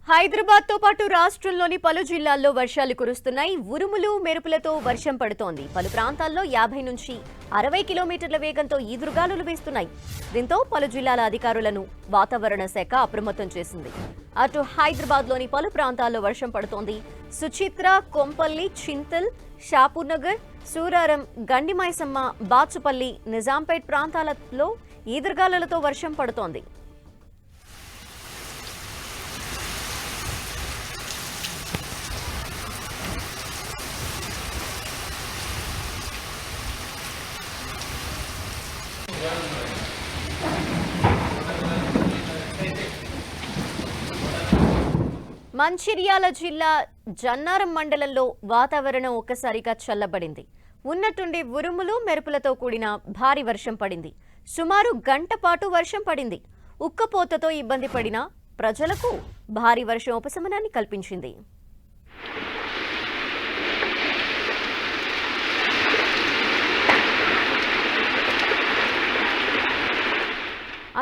హైదరాబాద్ తో పాటు రాష్ట్రంలోని పలు జిల్లాల్లో వర్షాలు కురుస్తున్నాయి. ఉరుములు మెరుపులతో వర్షం పడుతోంది. పలు ప్రాంతాల్లో 50 నుంచి 60 కిలోమీటర్ల వేగంతో ఈదురుగాలులు వీస్తున్నాయి. దీంతో పలు జిల్లాల అధికారులను వాతావరణ శాఖ అప్రమత్తం చేసింది. అటు హైదరాబాద్లోని పలు ప్రాంతాల్లో వర్షం పడుతోంది. సుచిత్ర, కొంపల్లి, చింతల్, షాపూర్ నగర్, సూరారం, గండిమైసమ్మ, బాచుపల్లి, నిజాంపేట్ ప్రాంతాలలో ఈదురుగాలులతో వర్షం పడుతోంది. మంచిర్యాల జిల్లా జన్నారం మండలంలో వాతావరణం ఒక్కసారిగా చల్లబడింది. ఉన్నట్టుండి ఉరుములు మెరుపులతో కూడిన భారీ వర్షం పడింది. సుమారు గంట పాటు వర్షం పడింది. ఉక్కపోతతో ఇబ్బంది పడిన ప్రజలకు భారీ వర్షం ఉపశమనాన్ని కల్పించింది.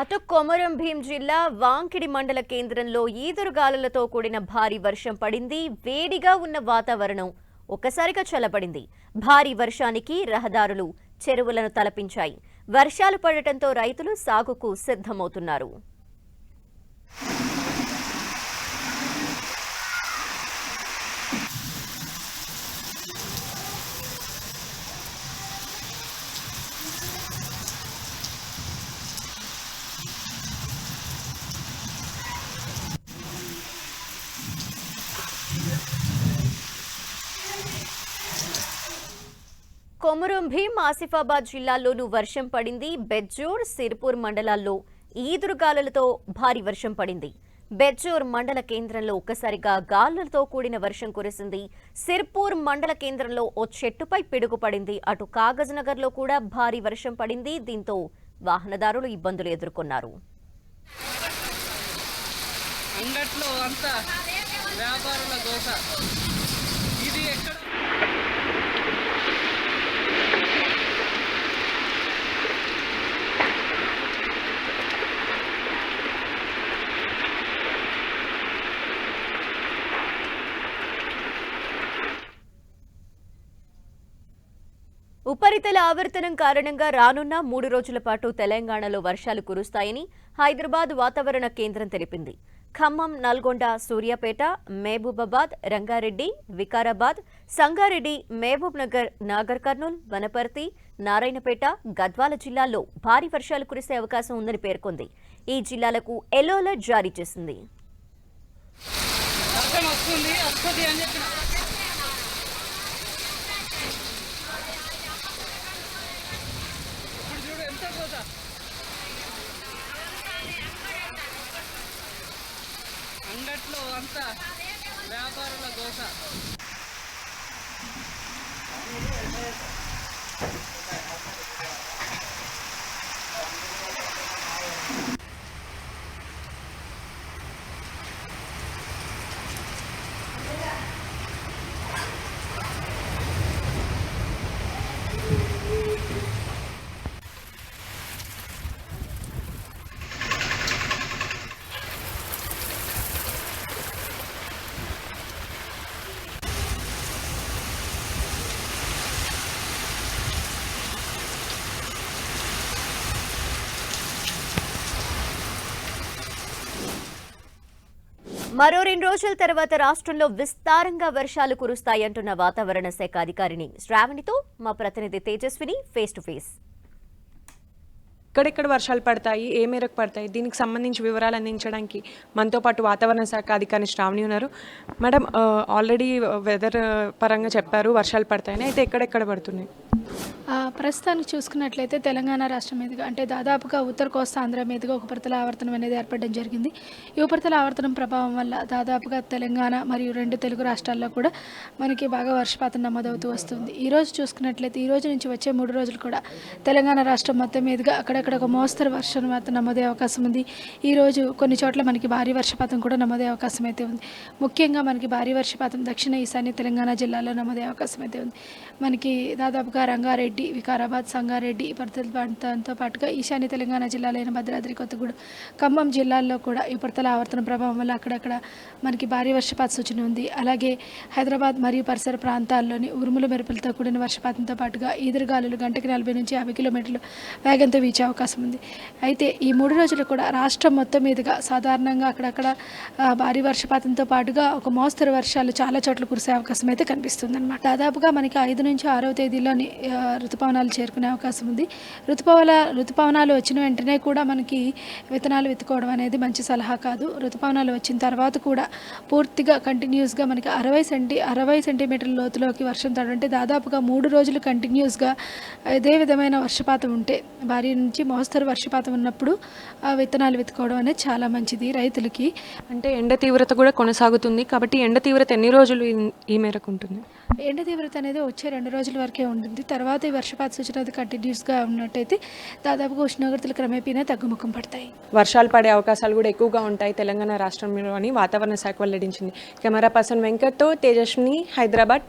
అటు కొమరం భీం జిల్లా వాంకిడి మండల కేంద్రంలో ఈదురుగాలులతో కూడిన భారీ వర్షం పడింది. వేడిగా ఉన్న వాతావరణం ఒక్కసారిగా చల్లబడింది. భారీ వర్షానికి రహదారులు, చెరువులను తలపించాయి. వర్షాలు పడటంతో రైతులు సాగుకు సిద్ధమవుతున్నారు. కొమరం భీం, ఆసిఫాబాద్ జిల్లాల్లోనూ వర్షం పడింది. బెజ్జూర్, సిర్పూర్ మండలాల్లో ఈదురుగాలులతో భారీ వర్షం పడింది. బెజ్జూర్ మండల కేంద్రంలో ఒక్కసారిగా గాలులతో కూడిన వర్షం కురిసింది. సిర్పూర్ మండల కేంద్రంలో ఓ చెట్టుపై పిడుగు పడింది. అటు కాగజ్ నగర్ లో కూడా భారీ వర్షం పడింది. దీంతో వాహనదారులు ఇబ్బందులు ఎదుర్కొన్నారు. ఉపరితల ఆవర్తనం కారణంగా రానున్న 3 రోజుల పాటు తెలంగాణలో వర్షాలు కురుస్తాయని హైదరాబాద్ వాతావరణ కేంద్రం తెలిపింది. ఖమ్మం, నల్గొండ, సూర్యాపేట, మహబూబాబాద్, రంగారెడ్డి, వికారాబాద్, సంగారెడ్డి, మహబూబ్ నగర్, నాగర్ కర్నూల్, వనపర్తి, నారాయణపేట, గద్వాల జిల్లాల్లో భారీ వర్షాలు కురిసే అవకాశం ఉందని పేర్కొంది. ఈ జిల్లాలకు ఎల్లో అలర్ట్ జారీ చేసింది. అంగట్లో అంతా వ్యాపారుల దోశ. మరో 2 రోజుల తర్వాత రాష్ట్రంలో విస్తారంగా వర్షాలు కురుస్తాయంటున్న వాతావరణ శాఖ అధికారిని శ్రావణితో మా ప్రతినిధి తేజస్విని ఫేస్ టు ఫేస్. ఎక్కడెక్కడ వర్షాలు పడతాయి, ఏ మేరకు పడతాయి, దీనికి సంబంధించి వివరాలు అందించడానికి మనతో పాటు వాతావరణ శాఖ అధికారి శ్రావణి ఉన్నారు. మేడం, ఆల్రెడీ వెదర్ పరంగా చెప్పారు వర్షాలు పడతాయని, అయితే ఎక్కడెక్కడ పడుతున్నాయి? ప్రస్తుతానికి చూసుకున్నట్లయితే తెలంగాణ రాష్ట్రం మీదుగా అంటే దాదాపుగా ఉత్తర కోస్తా ఆంధ్ర మీదుగా ఒక ఉపరితల ఆవర్తనం అనేది ఏర్పడడం జరిగింది. ఈ ఉపరితల ఆవర్తనం ప్రభావం వల్ల దాదాపుగా తెలంగాణ మరియు 2 తెలుగు రాష్ట్రాల్లో కూడా మనకి బాగా వర్షపాతం నమోదవుతూ వస్తుంది. ఈరోజు చూసుకున్నట్లయితే ఈ రోజు నుంచి వచ్చే 3 రోజులు కూడా తెలంగాణ రాష్ట్రం మొత్తం మీదుగా అక్కడక్కడ ఒక మోస్తరు వర్షపాతం నమోదే అవకాశం ఉంది. ఈరోజు కొన్ని చోట్ల మనకి భారీ వర్షపాతం కూడా నమోదే అవకాశం అయితే ఉంది. ముఖ్యంగా మనకి భారీ వర్షపాతం దక్షిణ ఈశాన్య తెలంగాణ జిల్లాలో నమోదే అవకాశం అయితే ఉంది. మనకి దాదాపుగా రంగారెడ్డి, రంగారెడ్డి, వికారాబాద్, సంగారెడ్డి పరిసర ప్రాంతాలతో పాటుగా ఈశాన్య తెలంగాణ జిల్లాలైన భద్రాద్రి కొత్తగూడెం, ఖమ్మం జిల్లాల్లో కూడా ఈ ఉపరితల ఆవర్తన ప్రభావం వల్ల అక్కడక్కడ మనకి భారీ వర్షపాత సూచన ఉంది. అలాగే హైదరాబాద్ మరియు పరిసర ప్రాంతాల్లోని ఉరుములు మెరుపులతో కూడిన వర్షపాతంతో పాటుగా ఈదురుగాలులు గంటకి 40 నుంచి 50 కిలోమీటర్ల వేగంతో వీచే అవకాశం ఉంది. అయితే ఈ 3 రోజులు కూడా రాష్ట్రం మొత్తం మీదుగా సాధారణంగా అక్కడక్కడ భారీ వర్షపాతంతో పాటుగా ఒక మోస్తరు వర్షాలు చాలా చోట్ల కురిసే అవకాశం అయితే కనిపిస్తుంది అనమాట. దాదాపుగా మనకి 5 నుంచి 6వ తేదీలోని ఋతుపవనాలు చేరుకునే అవకాశం ఉంది. ఋతుపవనాలు వచ్చిన వెంటనే కూడా మనకి విత్తనాలు విత్తుకోవడం అనేది మంచి సలహా కాదు. ఋతుపవనాలు వచ్చిన తర్వాత కూడా పూర్తిగా కంటిన్యూస్గా మనకి 60 సెంటీమీటర్ల లోతులోకి వర్షం తడంటే దాదాపుగా 3 రోజులు కంటిన్యూస్గా ఇదే విధమైన వర్షపాతం ఉంటే, భారీ నుంచి మోస్తరు వర్షపాతం ఉన్నప్పుడు విత్తనాలు విత్తుకోవడం అనేది చాలా మంచిది రైతులకి. అంటే ఎండ తీవ్రత కూడా కొనసాగుతుంది కాబట్టి ఎండ తీవ్రత ఎన్ని రోజులు ఈ మేరకు ఉంటుంది? ఎండ తీవ్రత అనేది వచ్చే 2 రోజుల వరకే ఉంటుంది. తర్వాత ఈ వర్షపాత సూచన అది కంటిన్యూస్గా ఉన్నట్టయితే దాదాపుగా ఉష్ణోగ్రతలు క్రమేపీనా తగ్గుముఖం పడతాయి. వర్షాలు పడే అవకాశాలు కూడా ఎక్కువగా ఉంటాయి తెలంగాణ రాష్ట్రంలో అని వాతావరణ శాఖ వెల్లడించింది. కెమెరా పర్సన్ వెంకట్తో తేజస్విని, హైదరాబాద్.